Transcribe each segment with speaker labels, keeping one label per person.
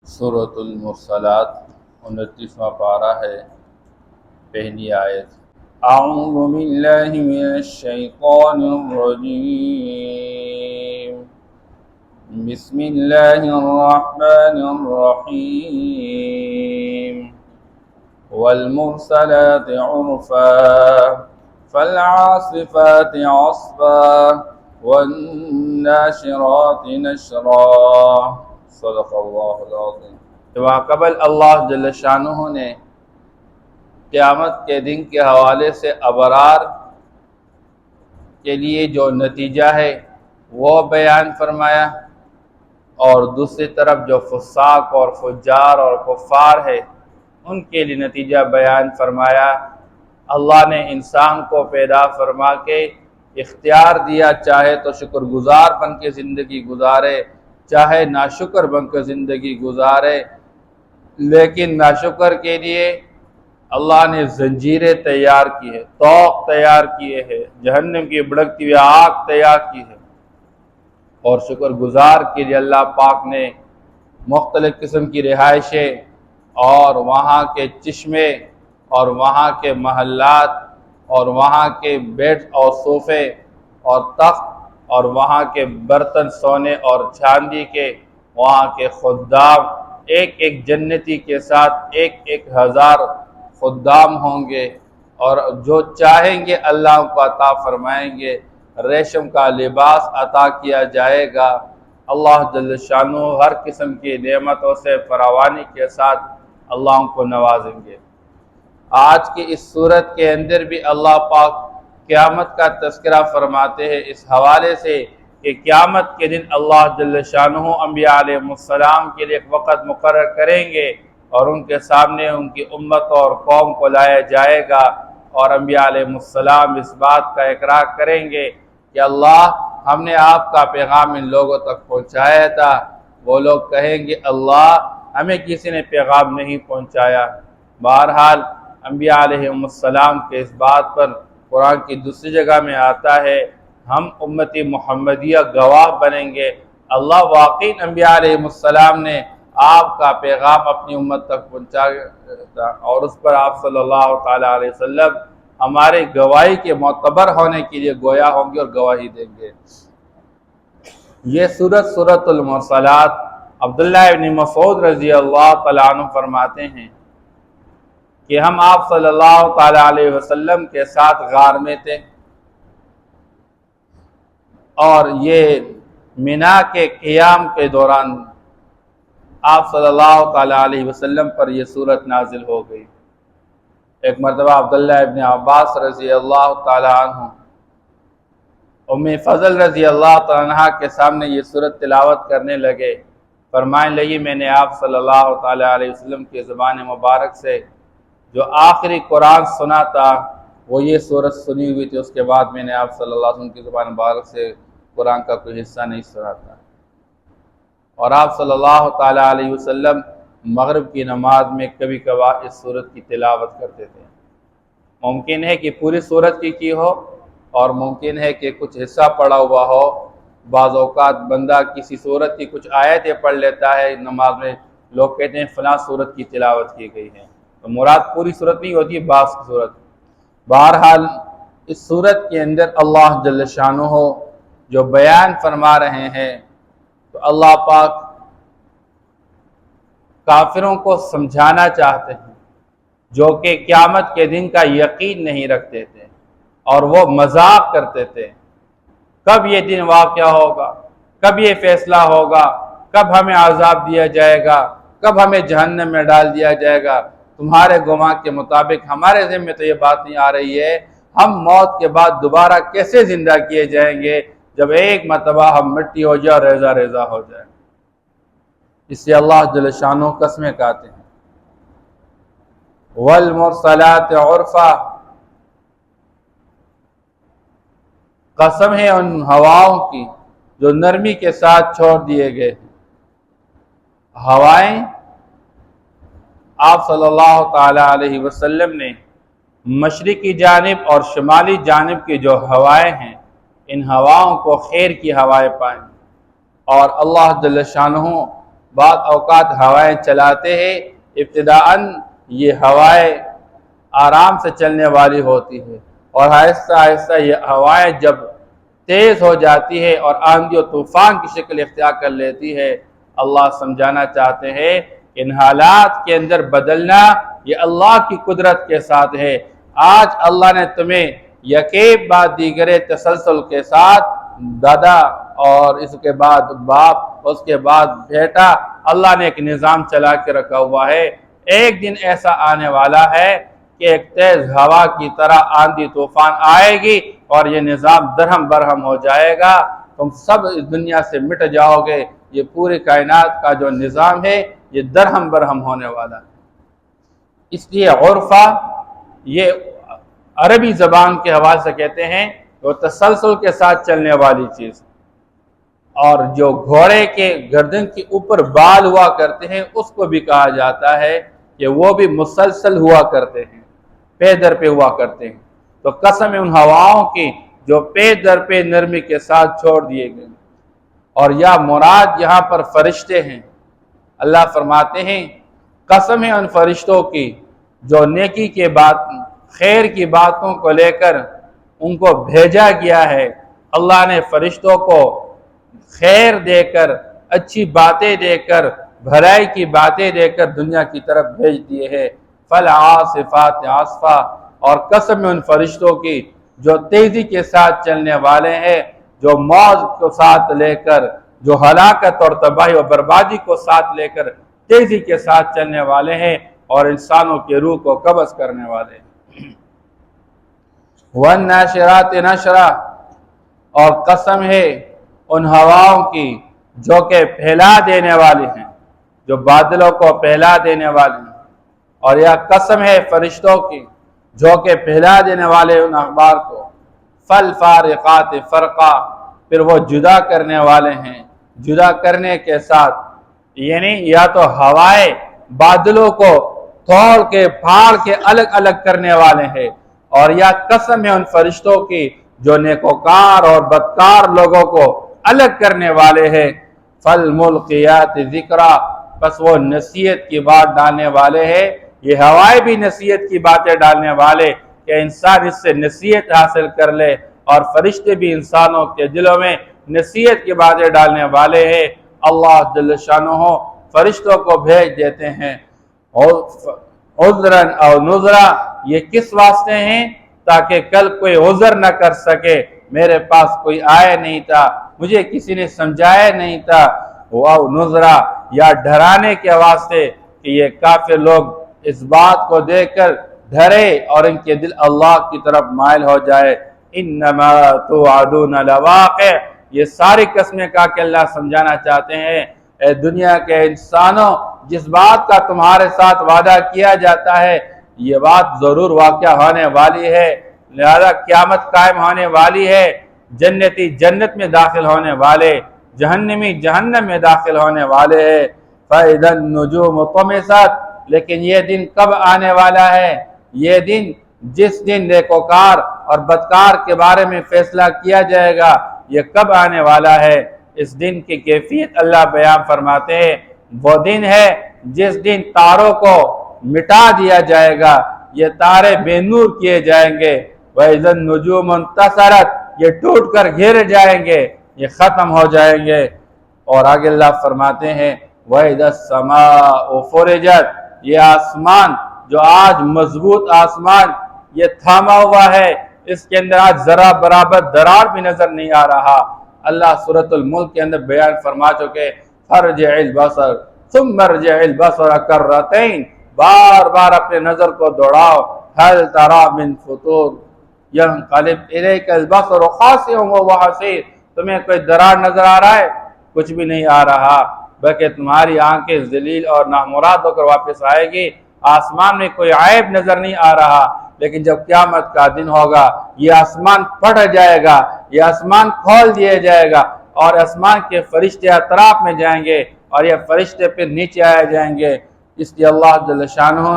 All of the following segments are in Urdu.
Speaker 1: سورۃ المرسلات 29واں پارہ ہے، پہلی آیت۔ اعوذ باللہ من الشیطان الرجیم، بسم اللہ الرحمن الرحیم۔ والمرسلات عرفا فالعاصفات عصفا والناشرات نشرا۔ صدق اللہ العظیم۔ قبل اللہ جل شانہ نے قیامت کے دن کے حوالے سے ابرار کے لیے جو نتیجہ ہے وہ بیان فرمایا، اور دوسری طرف جو فساق اور فجار اور کفار ہے ان کے لیے نتیجہ بیان فرمایا۔ اللہ نے انسان کو پیدا فرما کے اختیار دیا، چاہے تو شکر گزار بن کے زندگی گزارے، چاہے ناشکر بن کے زندگی گزارے، لیکن ناشکر کے لیے اللہ نے زنجیریں تیار کی ہے، طوق تیار کیے ہیں، جہنم کی بھڑکتی ہوئی آگ تیار کی ہے، اور شکر گزار کے لیے اللہ پاک نے مختلف قسم کی رہائشیں اور وہاں کے چشمے اور وہاں کے محلات اور وہاں کے بیڈ اور صوفے اور تخت اور وہاں کے برتن سونے اور چاندی کے، وہاں کے خدام، ایک ایک جنتی کے ساتھ ایک ایک ہزار خدام ہوں گے، اور جو چاہیں گے اللہ کو عطا فرمائیں گے۔ ریشم کا لباس عطا کیا جائے گا۔ اللہ جل شانہ ہر قسم کی نعمتوں سے فراوانی کے ساتھ اللہ ان کو نوازیں گے۔ آج کی اس صورت کے اندر بھی اللہ پاک قیامت کا تذکرہ فرماتے ہیں اس حوالے سے کہ قیامت کے دن اللہ جل شانہ انبیاء علیہ السلام کے لیے ایک وقت مقرر کریں گے، اور ان کے سامنے ان کی امت اور قوم کو لایا جائے گا، اور انبیاء علیہ السلام اس بات کا اقرار کریں گے کہ اللہ ہم نے آپ کا پیغام ان لوگوں تک پہنچایا تھا۔ وہ لوگ کہیں گے اللہ ہمیں کسی نے پیغام نہیں پہنچایا۔ بہرحال انبیاء علیہ السلام کے اس بات پر قرآن کی دوسری جگہ میں آتا ہے، ہم امتی محمدیہ گواہ بنیں گے۔ اللہ واقعی انبیاء علیہ السلام نے آپ کا پیغام اپنی امت تک پہنچایا تھا، اور اس پر آپ صلی اللہ تعالیٰ علیہ وسلم ہمارے گواہی کے معتبر ہونے کے لیے گویا ہوں گے اور گواہی دیں گے۔ یہ سورۃ المرسلات، عبداللہ ابن مسعود رضی اللہ تعالیٰ عنہ فرماتے ہیں کہ ہم آپ صلی اللہ تعالیٰ علیہ وسلم کے ساتھ غار میں تھے، اور یہ منا کے قیام کے دوران آپ صلی اللہ تعالیٰ علیہ وسلم پر یہ صورت نازل ہو گئی۔ ایک مرتبہ عبداللہ ابن عباس رضی اللہ تعالیٰ عنہ ام فضل رضی اللہ تعالیٰ عنہ کے سامنے یہ صورت تلاوت کرنے لگے، فرمائیں لگی میں نے آپ صلی اللہ تعالیٰ علیہ وسلم کی زبان مبارک سے جو آخری قرآن سنا تھا وہ یہ صورت سنی ہوئی تھی، اس کے بعد میں نے آپ صلی اللہ علیہ وسلم کی زبان مبارک سے قرآن کا کوئی حصہ نہیں سنا تھا۔ اور آپ صلی اللہ تعالیٰ علیہ وسلم مغرب کی نماز میں کبھی کبھار اس صورت کی تلاوت کرتے تھے۔ ممکن ہے کہ پوری صورت کی ہو، اور ممکن ہے کہ کچھ حصہ پڑھا ہوا ہو۔ بعض اوقات بندہ کسی صورت کی کچھ آیتیں پڑھ لیتا ہے نماز میں، لوگ کہتے ہیں فلاں صورت کی تلاوت کی گئی ہے، تو مراد پوری صورت نہیں ہوتی، بعض کی صورت۔ بہرحال اس صورت کے اندر اللہ جل شانہ جو بیان فرما رہے ہیں، تو اللہ پاک کافروں کو سمجھانا چاہتے ہیں جو کہ قیامت کے دن کا یقین نہیں رکھتے تھے اور وہ مذاق کرتے تھے۔ کب یہ دن واقعہ ہوگا، کب یہ فیصلہ ہوگا، کب ہمیں عذاب دیا جائے گا، کب ہمیں جہنم میں ڈال دیا جائے گا؟ تمہارے گمان کے مطابق ہمارے ذہن میں تو یہ بات نہیں آ رہی ہے، ہم موت کے بعد دوبارہ کیسے زندہ کیے جائیں گے جب ایک مرتبہ ہم مٹی ہو جائے اور ریزہ ریزہ ہو جائے۔ اس سے اللہ جل شانہ قسمیں کھاتے ہیں۔ والمرسلات عرفا، قسم ہے ان ہواؤں کی جو نرمی کے ساتھ چھوڑ دیے گئے ہیں۔ ہوائیں آپ صلی اللہ تعالیٰ علیہ وسلم نے مشرقی جانب اور شمالی جانب کی جو ہوائیں ہیں، ان ہواؤں کو خیر کی ہوائیں پائیں، اور اللہ جل شانہ بعض اوقات ہوائیں چلاتے ہیں، ابتداءً یہ ہوائیں آرام سے چلنے والی ہوتی ہے، اور آہستہ آہستہ یہ ہوائیں جب تیز ہو جاتی ہے اور آندھی و طوفان کی شکل اختیار کر لیتی ہے۔ اللہ سمجھانا چاہتے ہیں ان حالات کے اندر بدلنا یہ اللہ کی قدرت کے ساتھ ہے۔ آج اللہ نے تمہیں یکیب بعد دیگرے تسلسل کے ساتھ دادا اور اس کے بعد باپ، اس کے بعد بیٹا، اللہ نے ایک نظام چلا کے رکھا ہوا ہے۔ ایک دن ایسا آنے والا ہے کہ ایک تیز ہوا کی طرح آندھی طوفان آئے گی اور یہ نظام درہم برہم ہو جائے گا، تم سب اس دنیا سے مٹ جاؤ گے۔ یہ پوری کائنات کا جو نظام ہے یہ درہم برہم ہونے والا ہے۔ اس لیے عرفہ یہ عربی زبان کے حوالے سے کہتے ہیں وہ تسلسل کے ساتھ چلنے والی چیز، اور جو گھوڑے کے گردن کے اوپر بال ہوا کرتے ہیں اس کو بھی کہا جاتا ہے کہ وہ بھی مسلسل ہوا کرتے ہیں، پے در پہ ہوا کرتے ہیں۔ تو قسم ان ہواؤں کی جو پے در پہ نرمی کے ساتھ چھوڑ دیے گئے، اور یا مراد یہاں پر فرشتے ہیں۔ اللہ فرماتے ہیں قسم ہے ان فرشتوں کی جو نیکی کے بات، خیر کی باتوں کو لے کر ان کو بھیجا گیا ہے۔ اللہ نے فرشتوں کو خیر دے کر، اچھی باتیں دے کر، بھلائی کی باتیں دے کر دنیا کی طرف بھیج دیے ہیں۔ فالعاصفات عصفا، اور قسم ان فرشتوں کی جو تیزی کے ساتھ چلنے والے ہیں، جو موت کو ساتھ لے کر، جو ہلاکت اور تباہی و بربادی کو ساتھ لے کر تیزی کے ساتھ چلنے والے ہیں اور انسانوں کے روح کو قبض کرنے والے ہیں۔ وَالنَّاشِرَاتِ نَشْرًا، اور قسم ہے ان ہواؤں کی جو کہ پھیلا دینے والی ہیں، جو بادلوں کو پھیلا دینے والی ہیں، اور یا قسم ہے فرشتوں کی جو کہ پھیلا دینے والے ان اخبار کو۔ فالفارقات فرقا، پھر وہ جدا کرنے والے ہیں، جدا کرنے کے ساتھ، یعنی یا تو ہوائیں بادلوں کو توڑ کے پھاڑ کے الگ الگ کرنے والے ہیں، اور یا قسم ہے ان فرشتوں کی جو نیکوکار اور بدکار لوگوں کو الگ کرنے والے ہیں۔ فالملقیات ذکرا، بس وہ نصیحت کی بات ڈالنے والے ہیں۔ یہ ہوائیں بھی نصیحت کی باتیں ڈالنے والے کہ انسان اس سے نصیحت حاصل کر لے، اور فرشتے بھی انسانوں کے دلوں میں نصیحت کی باتیں ڈالنے والے ہیں۔ اللہ جل شانہ فرشتوں کو بھیج دیتے ہیں عذراً او نذرا، یہ کس واسطے ہیں؟ تاکہ کل کوئی عذر نہ کر سکے، میرے پاس کوئی آیا نہیں تھا، مجھے کسی نے سمجھایا نہیں تھا، او نذرا، یا ڈرانے کے واسطے کہ یہ کافر لوگ اس بات کو دیکھ کر ڈرے اور ان کے دل اللہ کی طرف مائل ہو جائے۔ انما توعدون لواقع، یہ ساری قسمیں کا کہ اللہ سمجھانا چاہتے ہیں اے دنیا کے انسانوں، جس بات کا تمہارے ساتھ وعدہ کیا جاتا ہے یہ بات ضرور واقع ہونے والی ہے، لہذا قیامت قائم ہونے والی ہے، جنتی جنت میں داخل ہونے والے، جہنمی جہنم میں داخل ہونے والے ہیں۔ فَإِذَا النُّجُومُ طُمِسَتْ، لیکن یہ دن کب آنے والا ہے؟ یہ دن جس دن نیکوکار اور بدکار کے بارے میں فیصلہ کیا جائے گا، یہ کب آنے والا ہے؟ اس دن کی کیفیت اللہ بیان فرماتے ہیں، وہ دن ہے جس دن تاروں کو مٹا دیا جائے گا، یہ تارے بے نور کیے جائیں گے۔ وَإِذَا النُّجُومُ انتَثَرَتْ، یہ ٹوٹ کر گر جائیں گے، یہ ختم ہو جائیں گے۔ اور آگے اللہ فرماتے ہیں وَإِذَا السَّمَاءُ فُرِجَتْ، یہ آسمان جو آج مضبوط آسمان یہ تھاما ہوا ہے، اس کے اندر آج ذرا برابر درار بھی نظر نہیں آ رہا۔ اللہ سورۃ الملک کے اندر بیان فرما چکے فَارْجِعِ الْبَصَرَ ثُمَّ ارْجِعِ الْبَصَرَ كَرَّتَيْنِ، بار بار اپنے نظر کو دوڑاؤ، هَلْ تَرَى مِنْ فُطُورٍ يَنْقَلِبْ إِلَيْكَ الْبَصَرُ خَاسِئٌ وَهُوَ حَسِيرٌ، تمہیں کوئی درار نظر آ رہا ہے؟ کچھ بھی نہیں آ رہا، بلکہ تمہاری آنکھیں ذلیل اور نامراد ہو کر واپس آئے گی۔ آسمان میں کوئی عیب نظر نہیں آ رہا، لیکن جب قیامت کا دن ہوگا یہ آسمان پھٹ جائے گا، یہ آسمان کھول دیا جائے گا، اور آسمان کے فرشتے اطراف میں جائیں گے اور یہ فرشتے پھر نیچے آئے جائیں گے۔ اس لیے اللہ جل شانہ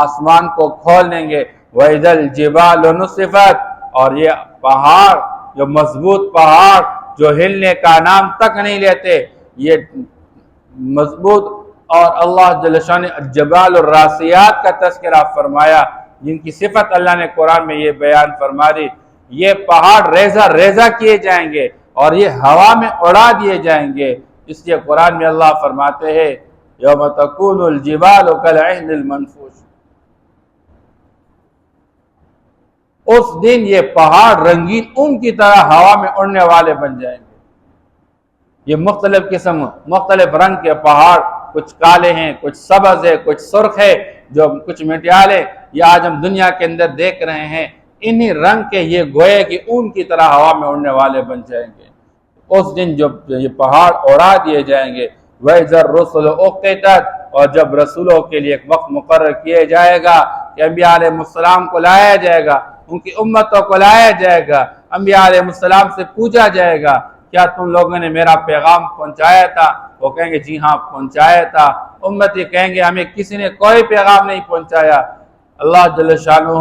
Speaker 1: آسمان کو کھول دیں گے۔ وَإِذَا الْجِبَالُ نُصِفَتْ، اور یہ پہاڑ، جو مضبوط پہاڑ جو ہلنے کا نام تک نہیں لیتے، یہ مضبوط، اور اللہ جل شان نے الجبال الراسیات کا تذکرہ فرمایا، جن کی صفت اللہ نے قرآن میں یہ بیان فرما دی، یہ پہاڑ ریزہ ریزہ کیے جائیں گے اور یہ ہوا میں اڑا دیے جائیں گے۔ اس لیے قرآن میں اللہ فرماتے ہیں یوم تکون الجبال کالعہن المنفوش، اس دن یہ پہاڑ رنگین اون کی طرح ہوا میں اڑنے والے بن جائیں گے۔ یہ مختلف قسم مختلف رنگ کے پہاڑ، کچھ کالے ہیں، کچھ سبز ہے، کچھ سرخ ہے، جو کچھ مٹیالے، یہ آج ہم دنیا کے اندر دیکھ رہے ہیں، انہی رنگ کے یہ گوئے کی اون کی طرح ہوا میں اڑنے والے بن جائیں گے۔ اس دن جو یہ پہاڑ اڑا دیے جائیں گے، وَإِذَا الرُّسُلُ أُقِّتَتْ، اور جب رسولوں کے لیے ایک وقت مقرر کیا جائے گا کہ انبیاء علیہ السلام کو لایا جائے گا، ان کی امتوں کو لایا جائے گا، انبیاء علیہ السلام سے پوچھا جائے گا کیا تم لوگوں نے میرا پیغام پہنچایا تھا؟ وہ کہیں گے جی ہاں پہنچایا تھا۔ امتی کہیں گے ہمیں کسی نے کوئی پیغام نہیں پہنچایا۔ اللہ جل شانہ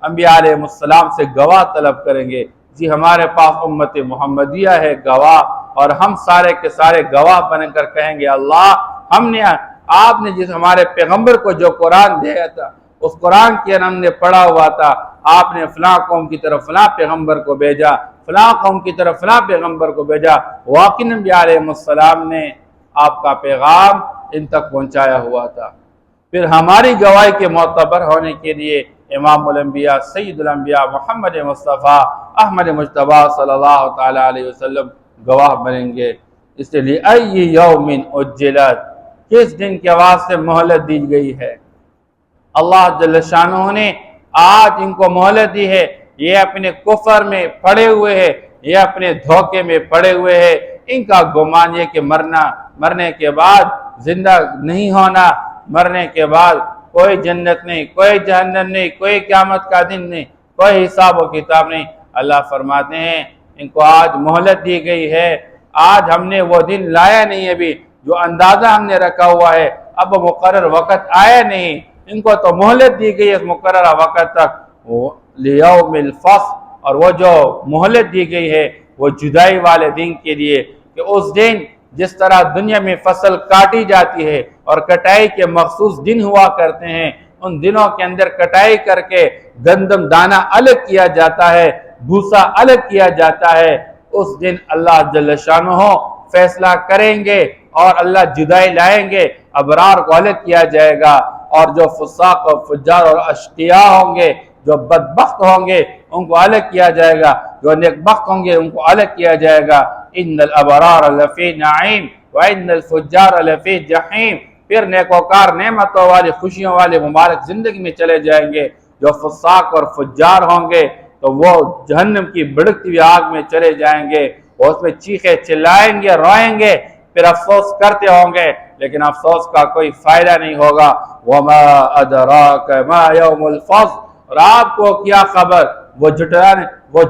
Speaker 1: انبیاء علیہ السلام سے گواہ طلب کریں گے، جی ہمارے پاس امت محمدیہ ہے گواہ، اور ہم سارے کے سارے گواہ بن کر کہیں گے اللہ آپ نے جس ہمارے پیغمبر کو جو قرآن دیا تھا، اس قرآن کی ہم نے پڑھا ہوا تھا، آپ نے فلاں قوم کی طرف فلاں پیغمبر کو بھیجا، فلاں قوم کی طرف فلاں پیغمبر کو بھیجا، واقعی انبیاء علیہ السلام نے آپ کا پیغام ان تک پہنچایا ہوا تھا۔ پھر ہماری گواہی کے معتبر ہونے کے لیے امام الانبیاء سید الانبیاء محمد مصطفیٰ احمد مجتبیٰ صلی اللہ تعالی علیہ وسلم گواہ بنیں گے۔ اس لیے ای یوم اجلت، کس دن کے واسطے مہلت دی گئی ہے؟ اللہ جل شانہ نے آج ان کو مہلت دی ہے، یہ اپنے کفر میں پڑے ہوئے ہیں، یہ اپنے دھوکے میں پڑے ہوئے ہیں، ان کا گمان یہ کہ مرنے کے بعد زندہ نہیں ہونا، مرنے کے بعد کوئی جنت نہیں، کوئی جہنم نہیں، کوئی قیامت کا دن نہیں، کوئی حساب و کتاب نہیں۔ اللہ فرماتے ہیں ان کو آج مہلت دی گئی ہے، آج ہم نے وہ دن لایا نہیں ابھی جو اندازہ ہم نے رکھا ہوا ہے، اب وہ مقرر وقت آیا نہیں، ان کو تو مہلت دی گئی اس مقررہ وقت تک، لیوم الفصل، اور وہ جو مہلت دی گئی ہے وہ جدائی والے دن کے لیے، کہ اس دن جس طرح دنیا میں فصل کاٹی جاتی ہے اور کٹائی کے مخصوص دن ہوا کرتے ہیں، ان دنوں کے اندر کٹائی کر کے گندم دانہ الگ کیا جاتا ہے، بھوسا الگ کیا جاتا ہے، اس دن اللہ جل شانہ فیصلہ کریں گے اور اللہ جدائی لائیں گے، ابرار کو الگ کیا جائے گا، اور جو فساق و فجار اور اشقیاء ہوں گے، جو بدبخت ہوں گے ان کو الگ کیا جائے گا، جو نیکبخت ہوں گے ان کو الگ کیا جائے گا۔ ان الابرار لفی نعیم وان الفجار لفی جحیم، پھر نیکوکار نعمتوں والی خوشیوں والی مبارک زندگی میں چلے جائیں گے، جو فساق اور فجار ہوں گے تو وہ جہنم کی بھڑکتی ہوئی آگ میں چلے جائیں گے، اور اس میں چیخے چلائیں گے، روئیں گے، پھر افسوس کرتے ہوں گے، لیکن افسوس کا کوئی فائدہ نہیں ہوگا۔ وما ادراک ما یوم الفصل، اور آپ کو کیا خبر وہ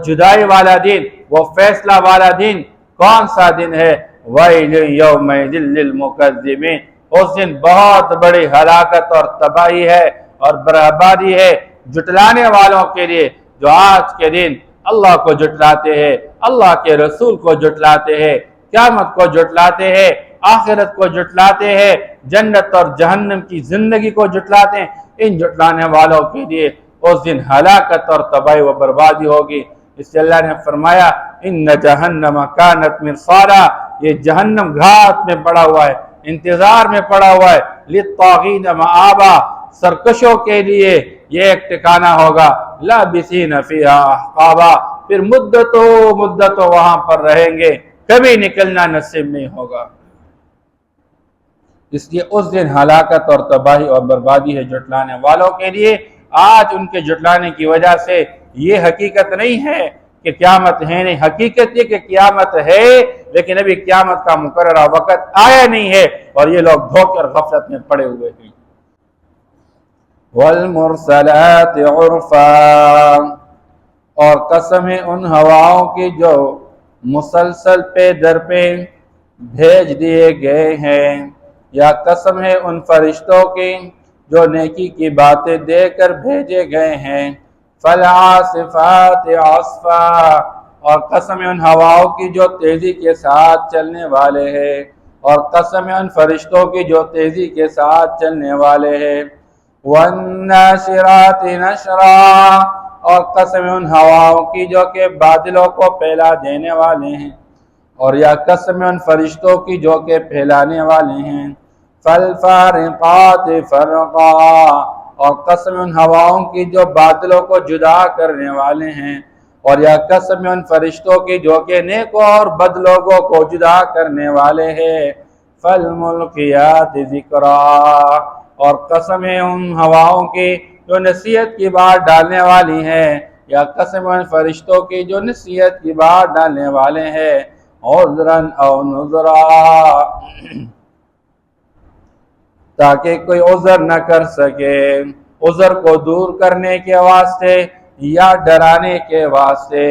Speaker 1: جدائی والا دن، وہ فیصلہ والا دن کون سا دن ہے؟ ویل یومئذ للمکذبین، اس دن بہت بڑی ہلاکت اور تباہی ہے اور بربادی ہے جھٹلانے والوں کے لیے، جو آج کے دن اللہ کو جھٹلاتے ہیں، اللہ کے رسول کو جھٹلاتے ہیں، قیامت کو جھٹلاتے ہیں، آخرت کو جھٹلاتے ہیں، جنت اور جہنم کی زندگی کو جھٹلاتے ہیں۔ ان جھٹلانے والوں کے لیے اس دن ہلاکت اور تباہی و بربادی ہوگی۔ اس لیے اللہ نے فرمایا ان جہنم کانت مرصادا، یہ جہنم گھات میں پڑا ہوا ہے، انتظار میں پڑا ہوا ہے، للطاغین مآبا، سرکشوں کے لیے یہ ایک ٹھکانہ ہوگا، لابثین فیہا احقابا، پھر مدتوں وہاں پر رہیں گے، کبھی نکلنا نصیب نہیں ہوگا۔ اس لیے اس دن ہلاکت اور تباہی اور بربادی ہے جھٹلانے والوں کے لیے۔ آج ان کے جھٹلانے کی وجہ سے یہ حقیقت نہیں ہے کہ قیامت ہے نہیں، حقیقت یہ کہ قیامت ہے لیکن ابھی قیامت کا مقررہ وقت آیا نہیں ہے، اور یہ لوگ دھوکے اور غفلت میں پڑے ہوئے ہیں۔ والمرسلات عرفا، اور قسم ہے ان ہواؤں کی جو مسلسل پہ در پہ بھیج دیے گئے ہیں، یا قسم ہے ان فرشتوں کی جو نیکی کی باتیں دے کر بھیجے گئے ہیں۔ فالعاصفات عصفا، اور قسم ہے ان ہواؤں کی جو تیزی کے ساتھ چلنے والے ہیں۔ اور قسم ان فرشتوں کی جو تیزی کے ساتھ چلنے والے ہیں، والناشرات نشرا، اور قسم ان ہواؤں کی جو کہ بادلوں کو پھیلا دینے والے ہیں، اور یا قسم ان فرشتوں کی جو کہ پھیلانے والے ہیں، فالفارقات فرقا، اور قسم ان ہواؤں کی جو بادلوں کو جدا کرنے والے ہیں، اور یا قسم ان فرشتوں کی جو کہ نیک اور بد لوگوں کو جدا کرنے والے ہیں، فالملقیات ذکرا، اور قسم ان ہواؤں کی جو نصیحت کی بات ڈالنے والی ہیں، یا قسم ان فرشتوں کی جو نصیحت کی بات ڈالنے والے ہیں، عذراً او نذرا، تاکہ کوئی عذر نہ کر سکے، عذر کو دور کرنے کے واسطے یا ڈرانے کے واسطے۔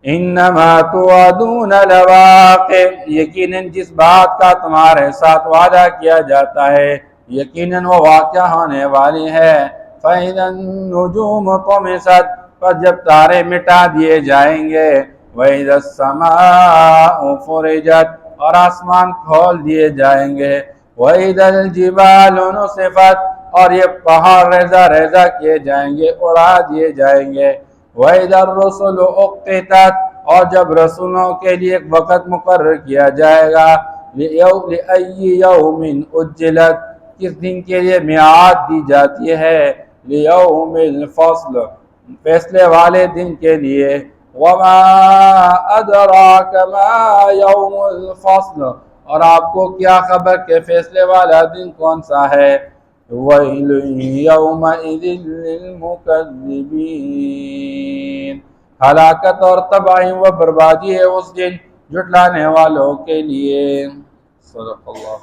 Speaker 1: انما توعدون لواقع، یقیناً جس بات کا تمہارے ساتھ وعدہ کیا جاتا ہے یقیناً وہ واقع ہونے والی ہے۔ فَإِذَا النُّجُومُ طُمِسَتْ، پر جب تارے مٹا دیے جائیں گے، وَإِذَا السَّمَاءُ فُرِجَتْ، اور آسمان کھول دیے جائیں گے، وَإِذَا الْجِبَالُ نُصِفَتْ، اور یہ پہاڑ ریزہ ریزہ کیے جائیں گے، اڑا دیے جائیں گے، وَإِذَا الرُّسُلُ أُقِّتَتْ، اور جب رسولوں کے لیے ایک وقت مقرر کیا جائے گا، لِأَيِّ يَوْمٍ أُجِّلَتْ، کس دن کے لیے میعاد دی جاتی ہے، لِيَوْمِ الْفَصْلِ، فیصلے والے دن کے لیے، وَمَا أَدْرَاكَ مَا يَوْمُ الْفَصْلِ، اور آپ کو کیا خبر کہ فیصلے والا دن کون سا ہے، وَيْلٌ يَوْمَئِذٍ لِّلْمُكَذِّبِينَ، ہلاکت اور تباہی و بربادی ہے اس دن جھٹلانے والوں کے لیے۔ صدق اللہ۔